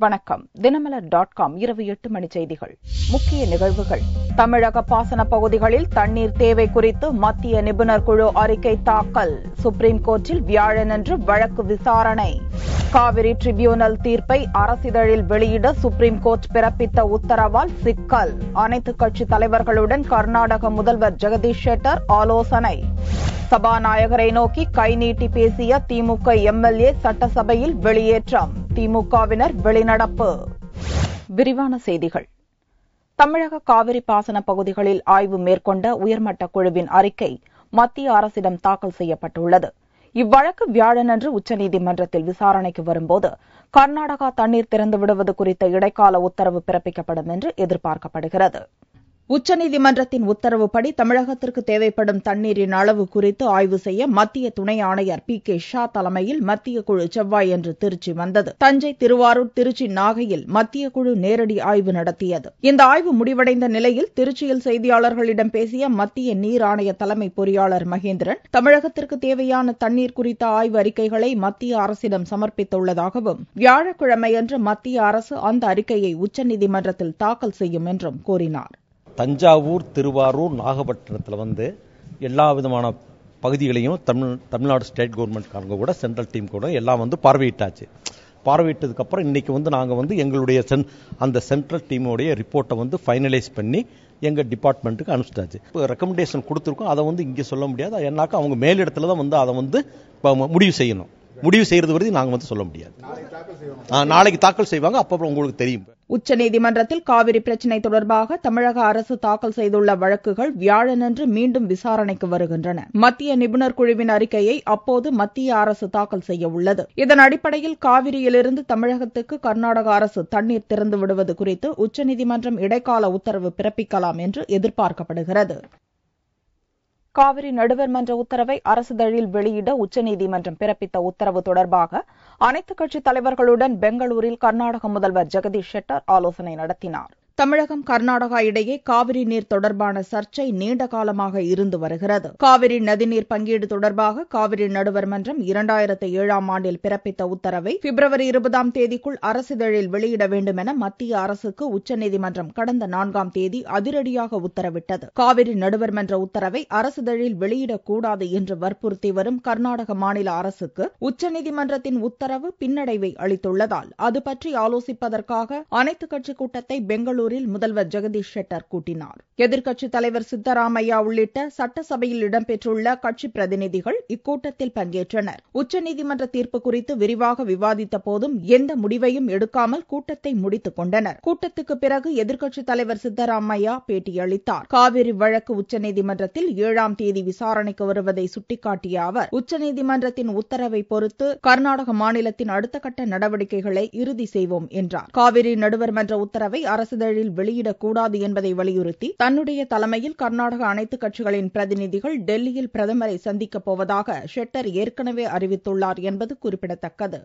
வணக்கம். தினமலர்.com இரவு 8 மணி செய்திகள். முக்கிய நிகழ்வுகள். தமிழக பாசன பகுதிகளில் தண்ணீர் தேவை குறித்து மத்திய நிபுணர் குழு அறிக்கை தாக்கல். சுப்ரீம் கோர்ட்டில் வியாழனன்று வழக்கு விசாரணை. காவிரி டிரிபியூனல் தீர்ப்பை அரசிதழில் வெளியிட சுப்ரீம் கோர்ட் பிறப்பித்த உத்தரவால் சிக்கல். அனைத்துக் கட்சித் தலைவர்களுடன் கர்நாடக முதல்வர் ஜெகதீஷ் ஷெட்டர் ஆலோசனை. சபாநாயகரை நோக்கி கை நீட்டி பேசிய திமுக எம்எல்ஏ சட்டசபையில் வெளியேற்றம். திமுகவினர் வெளிநடப்பு. விரிவான செய்திகள். தமிழக காவிரி பாசன பகுதிகளில் ஆய்வு மேற்கொண்ட உயர்மட்ட குழுவின் அறிக்கை மத்திய அரசிடம் தாக்கல் செய்யப்பட்டுள்ளது. இவ்வழக்கு வியாழனன்று உச்சநீதிமன்றத்தில் விசாரணைக்கு வரும்போது கர்நாடகா தண்ணீர் திறந்து விடுவது குறித்த இடைக்கால உத்தரவு பிறப்பிக்கப்படும் என்று எதிர்பார்க்கப்படுகிறது. உச்சநீதிமன்றத்தின் உத்தரவுப்படி தமிழகத்திற்கு தேவைப்படும் தண்ணீரின் அளவு குறித்து ஆய்வு செய்ய மத்திய துணை ஆணையர் பி.கே. ஷா தலைமையில் மத்திய குழு செவ்வாயன்று திருச்சி வந்தது. தஞ்சை, திருவாரூர், திருச்சி, நாகையில் மத்திய குழு நேரடி ஆய்வு நடத்தியது. இந்த ஆய்வு முடிவடைந்த நிலையில் திருச்சியில் செய்தியாளர்களிடம் பேசிய மத்திய நீர் ஆணைய தலைமை பொறியாளர் மகேந்திரன், தமிழகத்திற்கு தேவையான தண்ணீர் குறித்த ஆய்வு அறிக்கைகளை மத்திய அரசிடம் சமர்ப்பித்துள்ளதாகவும் வியாழக்கிழமையன்று மத்திய அரசு அந்த அறிக்கையை உச்சநீதிமன்றத்தில் தாக்கல் செய்யும் என்றும் கூறினார். தஞ்சாவூர், திருவாரூர், நாகப்பட்டினத்தில் எல்லா விதமான பகுதிகளையும் தமிழ்நாடு ஸ்டேட் கவர்மெண்ட் கூட சென்ட்ரல் டீம் கூட எல்லாம் பார்வையிட்டாச்சு. பார்வையிட்டதுக்கு அப்புறம் இன்னைக்கு நாங்கள் எங்களுடைய அந்த சென்ட்ரல் டீமுடைய ரிப்போர்ட்டை ஃபைனலைஸ் பண்ணி எங்க டிபார்ட்மெண்ட்டுக்கு அனுப்பிச்சிட்டாச்சு. இப்போ ரெக்கமெண்டேஷன் கொடுத்துருக்கோம். அதை இங்கே சொல்ல முடியாது. ஏன்னாக்கா அவங்க மேலிடத்துல தான் அதை முடிவு செய்யணும். முடிவு செய்யறது வரைக்கும் நாங்க சொல்ல முடியாது. நாளைக்கு தாக்கல் செய்வாங்க. அப்ப உங்களுக்கு தெரியும். உச்சநீதிமன்றத்தில் காவிரி பிரச்சினை தொடர்பாக தமிழக அரசு தாக்கல் செய்துள்ள வழக்குகள் வியாழனன்று மீண்டும் விசாரணைக்கு வருகின்றன. மத்திய நிபுணர் குழுவின் அறிக்கையை அப்போது மத்திய அரசு தாக்கல் செய்ய உள்ளது. இதன் அடிப்படையில் காவிரியிலிருந்து தமிழகத்துக்கு கர்நாடக அரசு தண்ணீர் திறந்து விடுவது குறித்து உச்சநீதிமன்றம் இடைக்கால உத்தரவு பிறப்பிக்கலாம் என்று எதிர்பார்க்கப்படுகிறது. காவிரி நடுவர்மன்ற உத்தரவை அரசிதழில் வெளியிட உச்சநீதிமன்றம் பிறப்பித்த உத்தரவு தொடர்பாக அனைத்துக் கட்சித் தலைவர்களுடன் பெங்களூரில் கர்நாடக முதல்வர் ஜெகதீஷ் ஷெட்டர் ஆலோசனை நடத்தினார். தமிழகம், கர்நாடகா இடையே காவிரி நீர் தொடர்பான சர்ச்சை நீண்ட காலமாக இருந்து வருகிறது. காவிரி நதிநீர் பங்கீடு தொடர்பாக காவிரி நடுவர் மன்றம் 2007ஆம் ஆண்டில் பிறப்பித்த உத்தரவை பிப்ரவரி 20ஆம் தேதிக்குள் அரசிதழில் வெளியிட வேண்டும் என மத்திய அரசுக்கு உச்சநீதிமன்றம் கடந்த 4ஆம் தேதி அதிரடியாக உத்தரவிட்டது. காவிரி நடுவர் மன்ற உத்தரவை அரசிதழில் வெளியிடக்கூடாது என்று வற்புறுத்தி வரும் கர்நாடக மாநில அரசுக்கு உச்சநீதிமன்றத்தின் உத்தரவு பின்னடைவை அளித்துள்ளதால் அது பற்றி ஆலோசிப்பதற்காக அனைத்துக் கட்சி கூட்டத்தை பெங்களூர் முதல்வர் ஜெகதீஷ் ஷெட்டர் கூட்டினார். எதிர்க்கட்சித் தலைவர் சித்தராமையா உள்ளிட்ட சட்டசபையில் இடம்பெற்றுள்ள கட்சி பிரதிநிதிகள் இக்கூட்டத்தில் பங்கேற்றனர். உச்சநீதிமன்ற தீர்ப்பு குறித்து விரிவாக விவாதித்த போதும் எந்த முடிவையும் எடுக்காமல் கூட்டத்தை முடித்துக் கொண்டனர். கூட்டத்துக்கு பிறகு எதிர்க்கட்சித் தலைவர் சித்தராமையா பேட்டியளித்தார். காவிரி வழக்கு உச்சநீதிமன்றத்தில் 7ஆம் தேதி விசாரணைக்கு வருவதை சுட்டிக்காட்டிய அவர், உச்சநீதிமன்றத்தின் உத்தரவை பொறுத்து கர்நாடக மாநிலத்தின் அடுத்த கட்ட நடவடிக்கைகளை இறுதி செய்வோம் என்றார். காவிரி நடுவர் மன்ற உத்தரவை அரசிதழில் வெளியிடக்கூடாது என்பதை வலியுறுத்தி தன்னுடைய தலைமையில் கர்நாடக அனைத்துக் கட்சிகளின் பிரதிநிதிகள் டெல்லியில் பிரதமரை சந்திக்கப் போவதாக ஷெட்டர் ஏற்கனவே அறிவித்துள்ளார் என்பது குறிப்பிடத்தக்கது.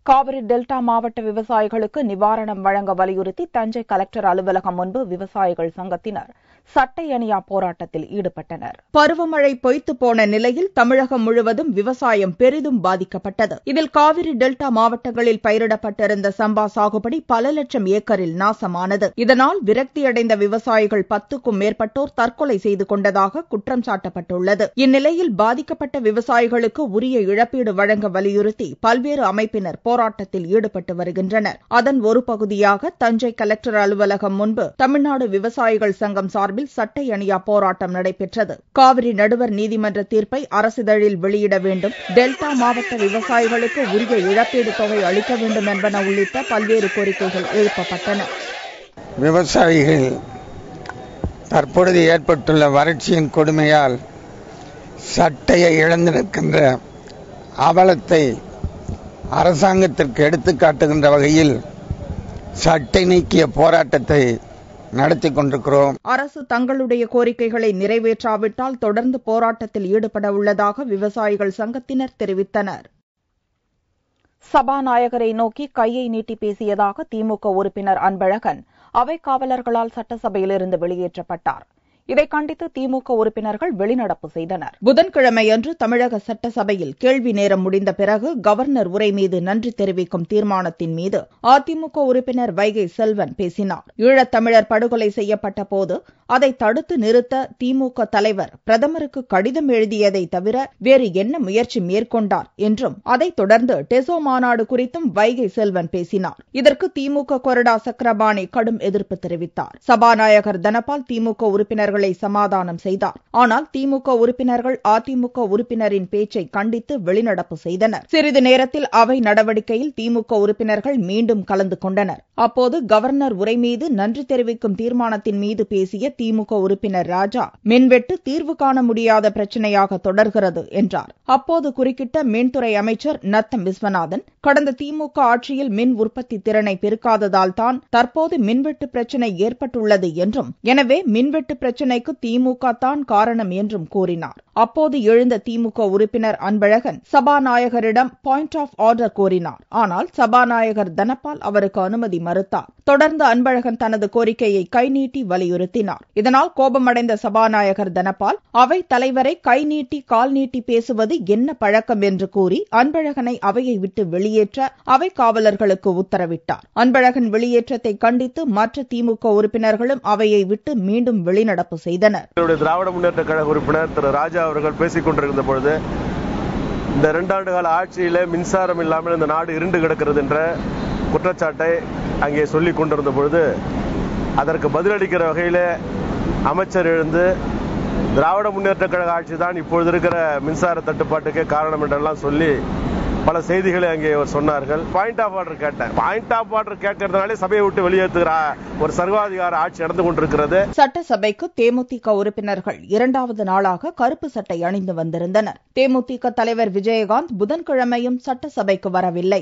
காவிரி டெல்டா மாவட்ட விவசாயிகளுக்கு நிவாரணம் வழங்க வலியுறுத்தி தஞ்சை கலெக்டர் அலுவலகம் முன்பு விவசாயிகள் சங்கத்தினர் சட்டை அணியா போராட்டத்தில் ஈடுபட்டனர். பருவமழை பொய்த்து போன நிலையில் தமிழகம் முழுவதும் விவசாயம் பெரிதும் பாதிக்கப்பட்டது. இதில் காவிரி டெல்டா மாவட்டங்களில் பயிரிடப்பட்டிருந்த சம்பா சாகுபடி பல லட்சம் ஏக்கரில் நாசமானது. இதனால் விரக்தியடைந்த விவசாயிகள் 10க்கும் மேற்பட்டோர் தற்கொலை செய்து கொண்டதாக குற்றம் சாட்டப்பட்டுள்ளது. இந்நிலையில் பாதிக்கப்பட்ட விவசாயிகளுக்கு உரிய இழப்பீடு வழங்க வலியுறுத்தி பல்வேறு அமைப்பினர் போராட்டத்தில் ஈடுபட்டு வருகின்றனர். அதன் ஒரு பகுதியாக தஞ்சை கலெக்டர் அலுவலகம் முன்பு தமிழ்நாடு விவசாயிகள் சங்கம் சார்பில் சட்டை அணியா போராட்டம் நடைபெற்றது. காவிரி நடுவர் நீதிமன்ற தீர்ப்பை அரசிதழில் வெளியிட வேண்டும், டெல்டா மாவட்ட விவசாயிகளுக்கு உரிய இழப்பீடு தொகை அளிக்க வேண்டும் என்பன உள்ளிட்ட பல்வேறு கோரிக்கைகள் எழுப்பப்பட்டன. விவசாயிகள் தற்பொழுது ஏற்பட்டுள்ள வறட்சியின் கொடுமையால் சட்டையை இழந்து நிற்கின்ற அவலத்தை அரசாங்கத்திற்கு எடுத்துக்காட்டுகின்ற வகையில் சட்டை நீக்கிய போராட்டத்தை நடத்தி கொண்டிருக்கிறோம். அரசு தங்களுடைய கோரிக்கைகளை நிறைவேற்றாவிட்டால் தொடர்ந்து போராட்டத்தில் ஈடுபட உள்ளதாக விவசாயிகள் சங்கத்தினர் தெரிவித்தனர். சபாநாயகரை நோக்கி கையை நீட்டி பேசியதாக திமுக உறுப்பினர் அன்பழகன் அவை காவலர்களால் சட்டசபையிலிருந்து வெளியேற்றப்பட்டார். இதை கண்டித்து திமுக உறுப்பினர்கள் வெளிநடப்பு செய்தனர். புதன்கிழமையன்று தமிழக சட்டசபையில் கேள்வி நேரம் முடிந்த பிறகு கவர்னர் உரை மீது நன்றி தெரிவிக்கும் தீர்மானத்தின் மீது அதிமுக உறுப்பினர் வைகை செல்வன் பேசினார். ஈழத்தமிழர் படுகொலை செய்யப்பட்ட போது அதை தடுத்து நிறுத்த திமுக தலைவர் பிரதமருக்கு கடிதம் எழுதியதை தவிர வேறு என்ன முயற்சி மேற்கொண்டார் என்றும் அதைத் தொடர்ந்து டெசோ மாநாடு குறித்தும் வைகை செல்வன் பேசினார். இதற்கு திமுக கொறடா சக்கரபாணி கடும் எதிர்ப்பு தெரிவித்தார். சபாநாயகர் தனபால் திமுக உறுப்பினர்களை சமாதானம் செய்தார். ஆனால் திமுக உறுப்பினர்கள் அதிமுக உறுப்பினரின் பேச்சை கண்டித்து வெளிநடப்பு செய்தனர். சிறிது நேரத்தில் அவை நடவடிக்கையில் திமுக உறுப்பினர்கள் மீண்டும் கலந்து கொண்டனர். அப்போது கவர்னர் உரை மீது நன்றி தெரிவிக்கும் தீர்மானத்தின் மீது பேசிய திமுக உறுப்பினர் ராஜா, மின்வெட்டு தீர்வு காண முடியாத பிரச்சினையாக தொடர்கிறது என்றார். அப்போது குறுக்கிட்ட மின்துறை அமைச்சர் நத்தம் விஸ்வநாதன், கடந்த திமுக ஆட்சியில் மின் உற்பத்தி திறனை பெருக்காததால் தான் தற்போது மின்வெட்டு பிரச்சினை ஏற்பட்டுள்ளது என்றும், எனவே மின்வெட்டு பிரச்சினைக்கு திமுக தான் காரணம் என்றும் கூறினார். அப்போது எழுந்த திமுக உறுப்பினர் அன்பழகன் சபாநாயகரிடம் பாயிண்ட் ஆஃப் ஆர்டர் கோரினார். ஆனால் சபாநாயகர் தனபால் அவருக்கு அனுமதி மறுத்தார். தொடர்ந்து அன்பழகன் தனது கோரிக்கையை கை நீட்டி வலியுறுத்தினார். இதனால் கோபமடைந்த சபாநாயகர் தனபால் அவை தலைவரை கை நீட்டி கால் நீட்டி பேசுவது என்ன பழக்கம் என்று கூறி அன்பழகனை அவையை விட்டு வெளியேற்ற அவை காவலர்களுக்கு உத்தரவிட்டார். அன்பழகன் வெளியேற்றத்தை கண்டித்து மற்ற திமுக உறுப்பினர்களும் அவையை விட்டு மீண்டும் வெளிநடப்பு செய்தனர். திராவிட முன்னேற்ற கழக உறுப்பினர் திரு ராஜா அவர்கள் பேசிக் கொண்டிருந்த பொழுது, இந்த 2 ஆண்டு கால ஆட்சியிலே மின்சாரம் இல்லாமல் இந்த நாடு இருண்டு கிடக்கிறது என்ற குற்றச்சாட்டை அங்கே சொல்லிக் கொண்டிருந்த பொழுது, அதற்கு பதிலளிக்கிற வகையிலே அமைச்சர் எழுந்து திராவிட முன்னேற்ற கழக ஆட்சி தான் இப்பொழுது இருக்கிற மின்சார தட்டுப்பாட்டுக்கு காரணம் என்றெல்லாம் சொல்லி பல செய்திகளை அங்கே சொன்னார்கள். பாயிண்ட் ஆஃப் ஆர்டர் கேட்டேன். பாயிண்ட் ஆஃப் ஆர்டர் கேட்கறதுனாலே சபையை விட்டு வெளியேற்றுகிற ஒரு சர்வாதிகார ஆட்சி நடந்து கொண்டிருக்கிறது. சட்டசபைக்கு தேமுதிக உறுப்பினர்கள் 2வது நாளாக கருப்பு சட்டை அணிந்து வந்திருந்தனர். தேமுதிக தலைவர் விஜயகாந்த் புதன்கிழமையும் சட்டசபைக்கு வரவில்லை.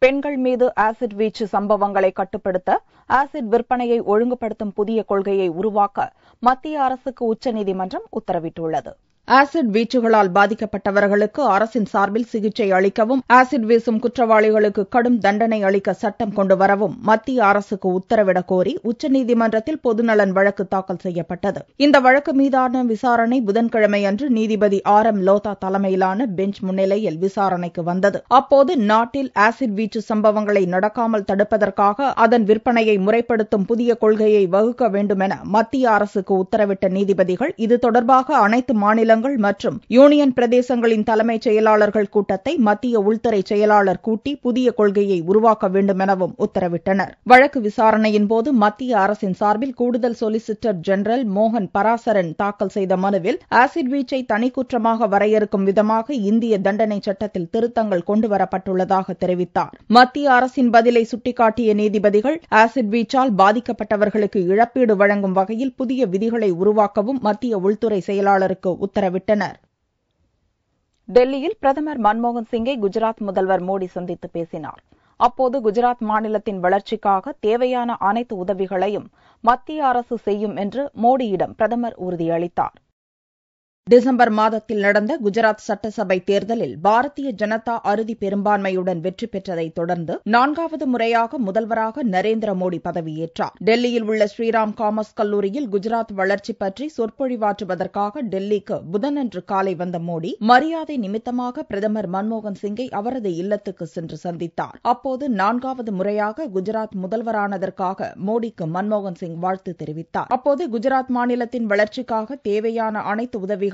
பெண்கள் மீது ஆசிட் வீச்சு சம்பவங்களை கட்டுப்படுத்த ஆசிட் விற்பனையை ஒழுங்குபடுத்தும் புதிய கொள்கையை உருவாக்க மத்திய அரசுக்கு உச்சநீதிமன்றம் உத்தரவிட்டுள்ளது. ஆசிட் வீச்சுகளால் பாதிக்கப்பட்டவர்களுக்கு அரசின் சார்பில் சிகிச்சை அளிக்கவும், ஆசிட் வீசும் குற்றவாளிகளுக்கு கடும் தண்டனை அளிக்க சட்டம் கொண்டுவரவும் மத்திய அரசுக்கு உத்தரவிடக் கோரி உச்சநீதிமன்றத்தில் பொதுநலன் வழக்கு தாக்கல் செய்யப்பட்டது. இந்த வழக்கு மீதான விசாரணை புதன்கிழமையன்று நீதிபதி RM லோதா தலைமையிலான பெஞ்ச் முன்னிலையில் விசாரணைக்கு வந்தது. அப்போது நாட்டில் ஆசிட் வீச்சு சம்பவங்களை நடக்காமல் தடுப்பதற்காக அதன் விற்பனையை முறைப்படுத்தும் புதிய கொள்கையை வகுக்க வேண்டுமென மத்திய அரசுக்கு உத்தரவிட்ட நீதிபதிகள் இது தொடர்பாக அனைத்து மாநில மற்றும் யூனியன் பிரதேசங்களின் தலைமைச் செயலாளர்கள் கூட்டத்தை மத்திய உள்துறை செயலாளர் கூட்டி புதிய கொள்கையை உருவாக்க வேண்டும் எனவும் உத்தரவிட்டனர். வழக்கு விசாரணையின் போது மத்திய அரசின் சார்பில் கூடுதல் சொலிசிட்டர் ஜெனரல் மோகன் பராசரன் தாக்கல் செய்த மனுவில் ஆசிட் வீச்சை தனிக்குற்றமாக வரையறுக்கும் விதமாக இந்திய தண்டனை சட்டத்தில் திருத்தங்கள் கொண்டுவரப்பட்டுள்ளதாக தெரிவித்தார். மத்திய அரசின் பதிலை சுட்டிக்காட்டிய நீதிபதிகள் ஆசிட் வீச்சால் பாதிக்கப்பட்டவர்களுக்கு இழப்பீடு வழங்கும் வகையில் புதிய விதிகளை உருவாக்கவும் மத்திய உள்துறை செயலாளருக்கு உத்தரவிட்டனர். டெல்லியில் பிரதமர் மன்மோகன் சிங்கை குஜராத் முதல்வர் மோடி சந்தித்து பேசினார். அப்போது குஜராத் மாநிலத்தின் வளர்ச்சிக்காக தேவையான அனைத்து உதவிகளையும் மத்திய அரசு செய்யும் என்று மோடியிடம் பிரதமர் உறுதியளித்தார். டிசம்பர் மாதத்தில் நடந்த குஜராத் சட்டசபை தேர்தலில் பாரதிய ஜனதா அறுதி பெரும்பான்மையுடன் வெற்றி பெற்றதைத் தொடர்ந்து 4வது முறையாக முதல்வராக நரேந்திர மோடி பதவியேற்றார். டெல்லியில் உள்ள ஸ்ரீராம் காமர்ஸ் கல்லூரியில் குஜராத் வளர்ச்சி பற்றி சொற்பொழிவாற்றுவதற்காக டெல்லிக்கு புதனன்று காலை வந்த மோடி மரியாதை நிமித்தமாக பிரதமர் மன்மோகன் சிங்கை அவரது இல்லத்துக்கு சென்று சந்தித்தார். அப்போது 4வது முறையாக குஜராத் முதல்வரானதற்காக மோடிக்கு மன்மோகன் சிங் வாழ்த்து தெரிவித்தார். அப்போது குஜராத் மாநிலத்தின் வளர்ச்சிக்காக தேவையான அனைத்து உதவிகளையும்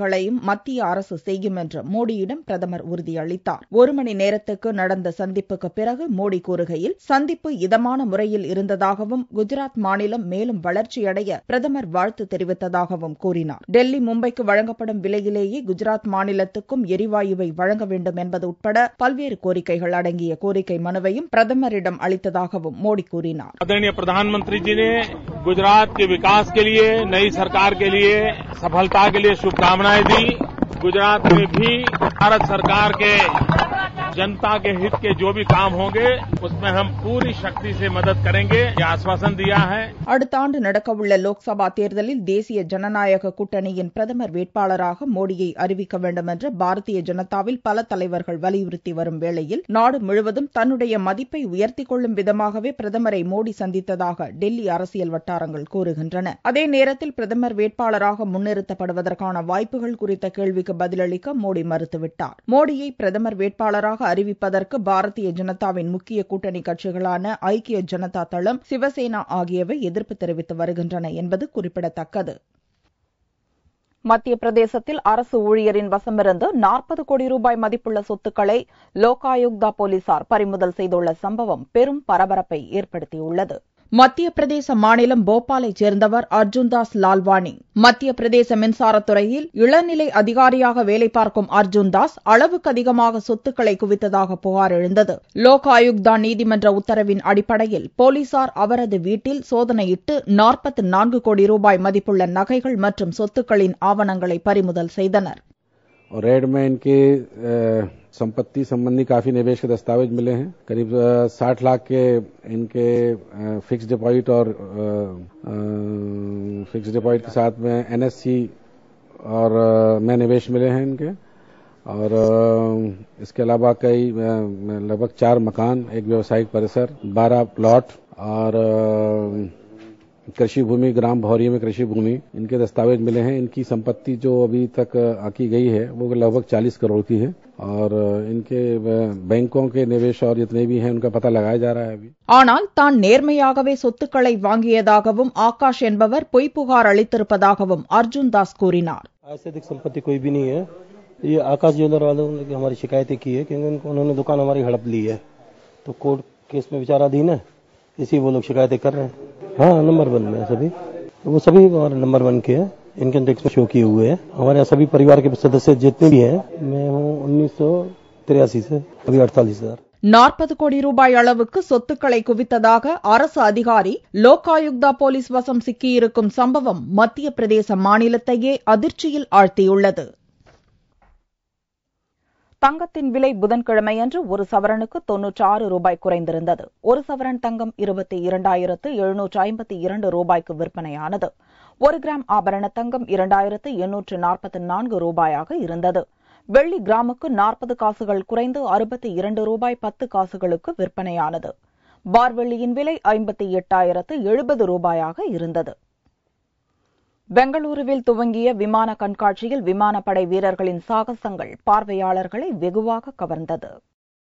மத்திய அரசு செய்யும் என்று மோடியிடம் பிரதமர் உறுதியளித்தார். 1 மணி நேரத்துக்கு நடந்த சந்திப்புக்கு பிறகு மோடி கூறுகையில், சந்திப்பு இதமான முறையில் இருந்ததாகவும் குஜராத் மாநிலம் மேலும் வளர்ச்சியடைய பிரதமர் வாழ்த்து தெரிவித்ததாகவும் கூறினார். டெல்லி மும்பைக்கு வழங்கப்படும் விலையிலேயே குஜராத் மாநிலத்துக்கும் எரிவாயுவை வழங்க வேண்டும் என்பது உட்பட பல்வேறு கோரிக்கைகள் அடங்கிய கோரிக்கை மனுவையும் பிரதமரிடம் அளித்ததாகவும் மோடி கூறினார். गुजरात के विकास के लिए, नई सरकार के लिए सफलता के लिए शुभकामनाएं दी। गुजरात में भी भारत सरकार के जनता के हित के जो भी काम होंगे उसमें हम पूरी शक्ति से मदद करेंगे, ये आश्वासन दिया है. அடுத்த ஆண்டு நடக்கவுள்ள லோக்சபா தேர்தலில் தேசிய ஜனநாயக கூட்டணியின் பிரதமர் வேட்பாளராக மோடியை அறிவிக்க வேண்டும் என்று பாரதிய ஜனதாவில் பல தலைவர்கள் வலியுறுத்தி வரும் வேளையில் நாடு முழுவதும் தன்னுடைய மதிப்பை உயர்த்திக் கொள்ளும் விதமாகவே பிரதமரை மோடி சந்தித்ததாக டெல்லி அரசியல் வட்டாரங்கள் கூறுகின்றன. அதே நேரத்தில் பிரதமர் வேட்பாளராக முன்னிறுத்தப்படுவதற்கான வாய்ப்புகள் குறித்த கேள்விக்கு பதிலளிக்க மோடி மறுத்துவிட்டார். மோடியை பிரதமர் வேட்பாளராக அறிவிப்பதற்கு பாரதிய ஜனதாவின் முக்கிய கூட்டணி கட்சிகளான ஐக்கிய ஜனதா தளம், சிவசேனா ஆகியவை எதிர்ப்பு தெரிவித்து வருகின்றன என்பது குறிப்பிடத்தக்கது. மத்திய பிரதேசத்தில் அரசு ஊழியரின் வசமிருந்து 40 கோடி ரூபாய் மதிப்புள்ள சொத்துக்களை லோகாயுக்தா போலீசார் பறிமுதல் செய்துள்ள சம்பவம் பெரும் பரபரப்பை ஏற்படுத்தியுள்ளது. மத்திய பிரதேச மாநிலம் போபாலைச் சேர்ந்தவர் அர்ஜுன்தாஸ் லால்வானி. மத்திய பிரதேச மின்சாரத்துறையில் இளநிலை அதிகாரியாக வேலை பார்க்கும் அர்ஜுன்தாஸ் அளவுக்கு அதிகமாக சொத்துக்களை குவித்ததாக புகார் எழுந்தது. லோகாயுக்தா நீதிமன்ற உத்தரவின் அடிப்படையில் போலீசார் அவரது வீட்டில் சோதனையிட்டு 44 கோடி ரூபாய் மதிப்புள்ள நகைகள் மற்றும் சொத்துக்களின் ஆவணங்களை பறிமுதல் செய்தனர். रेड में इनके संपत्ति संबंधी काफी निवेश के दस्तावेज मिले हैं. करीब 60 लाख के इनके फिक्स डिपॉजिट और फिक्स डिपॉजिट के साथ में एनएससी और में निवेश मिले हैं इनके. और इसके अलावा कई लगभग 4 मकान, एक व्यावसायिक परिसर, 12 प्लॉट और कृषि भूमि, ग्राम भौरी में कृषि भूमि, इनके दस्तावेज मिले हैं. इनकी संपत्ति जो अभी तक आकी गई है वो लगभग 40 करोड़ की है. और इनके बैंकों के निवेश और जितने भी हैं उनका पता लगाया जा रहा है अभी. ஆனால் தான் நேர்மையாகவே சொத்துக்களை வாங்கியதாகவும் ஆகாஷ் என்பவர் பொய் புகார் அளித்திருப்பதாகவும் அர்ஜுன் தாஸ் கூறினார். ऐसे अधिक संपत्ति कोई भी नहीं है. ये आकाश ज्वेलर वालों ने हमारी शिकायतें की है क्योंकि उन्होंने दुकान हमारी हड़प ली है, तो कोर्ट केस में विचाराधीन है, इसी वो लोग शिकायतें कर रहे हैं. हाँ, नंबर 1 में सभी, वो सभी हमारे नंबर 1 के हैं, इनकम टैक्स में शो किए हुए हैं. हमारे यहाँ सभी परिवार के सदस्य जितने भी हैं, मैं हूँ 1983 से अभी 48,000. 40 கோடி ரூபாய் அளவுக்கு சொத்துக்களை குவித்ததாக அரசு அதிகாரி லோகாயுக்தா போலீஸ் வசம் சிக்கியிருக்கும் சம்பவம் மத்திய பிரதேச மாநிலத்தையே அதிர்ச்சியில் ஆழ்த்தியுள்ளது. தங்கத்தின் விலை புதன்கிழமையன்று ஒரு சவரனுக்கு 96 ரூபாய் குறைந்திருந்தது. ஒரு சவரன் தங்கம் 22,752 ரூபாய்க்கு விற்பனையானது. 1 கிராம் ஆபரண தங்கம் 2,844 ரூபாயாக இருந்தது. வெள்ளி கிராமுக்கு 40 காசுகள் குறைந்து 62 ரூபாய் 10 காசுகளுக்கு விற்பனையானது. பார் வெள்ளியின் விலை 58,070 ரூபாயாக இருந்தது. பெங்களூருவில் துவங்கிய விமான கண்காட்சியில் விமானப்படை வீரர்களின் சாகசங்கள் பார்வையாளர்களை வெகுவாக கவர்ந்தது.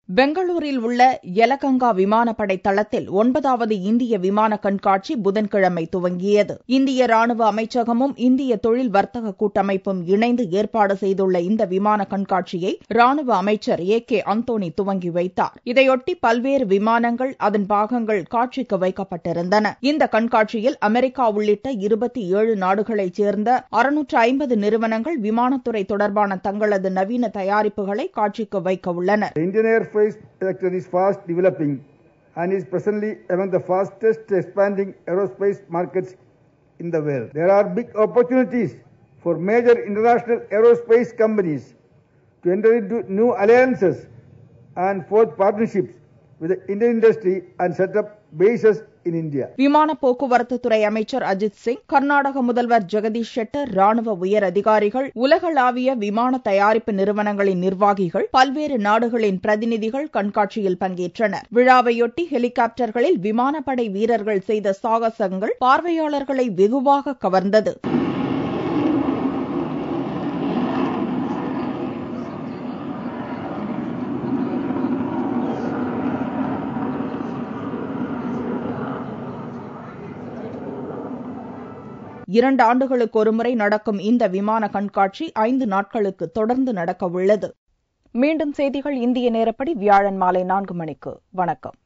பெங்களூரில் உள்ள யலகங்கா விமானப்படை தளத்தில் 9வது இந்திய விமான கண்காட்சி புதன்கிழமை துவங்கியது. இந்திய ராணுவ அமைச்சகமும் இந்திய தொழில் வர்த்தக கூட்டமைப்பும் இணைந்து ஏற்பாடு செய்துள்ள இந்த விமான கண்காட்சியை ராணுவ அமைச்சர் AK அந்தோணி துவங்கி வைத்தார். இதையொட்டி பல்வேறு விமானங்கள், அதன் பாகங்கள் காட்சிக்கு வைக்கப்பட்டிருந்தன. இந்த கண்காட்சியில் அமெரிக்கா உள்ளிட்ட 27 நாடுகளைச் சேர்ந்த 650 நிறுவனங்கள் விமானத்துறை தொடர்பான தங்களது நவீன தயாரிப்புகளை காட்சிக்கு வைக்க உள்ளனர். Sector is fast developing and is presently among the fastest expanding aerospace markets in the world. There are big opportunities for major international aerospace companies to enter into new alliances and forge partnerships with the Indian industry and set up bases in India. விமான போக்குவரத்து துறை அமைச்சர் அஜித் சிங், கர்நாடக முதல்வர் ஜெகதீஷ் ஷெட்டர், ராணுவ உயர் அதிகாரிகள், உலகளாவிய விமான தயாரிப்பு நிறுவனங்களின் நிர்வாகிகள், பல்வேறு நாடுகளின் பிரதிநிதிகள் கண்காட்சியில் பங்கேற்றனர். விழாவையொட்டி ஹெலிகாப்டர்களில் விமானப்படை வீரர்கள் செய்த சாகசங்கள் பார்வையாளர்களை வெகுவாக கவர்ந்தது. இரண்டு ஆண்டுகளுக்கு ஒருமுறை நடக்கும் இந்த விமான கண்காட்சி 5 நாட்களுக்கு தொடர்ந்து நடக்க உள்ளது. மீண்டும் செய்திகள் இந்திய நேரப்படி வியாழன் மாலை 4 மணிக்கு. வணக்கம்.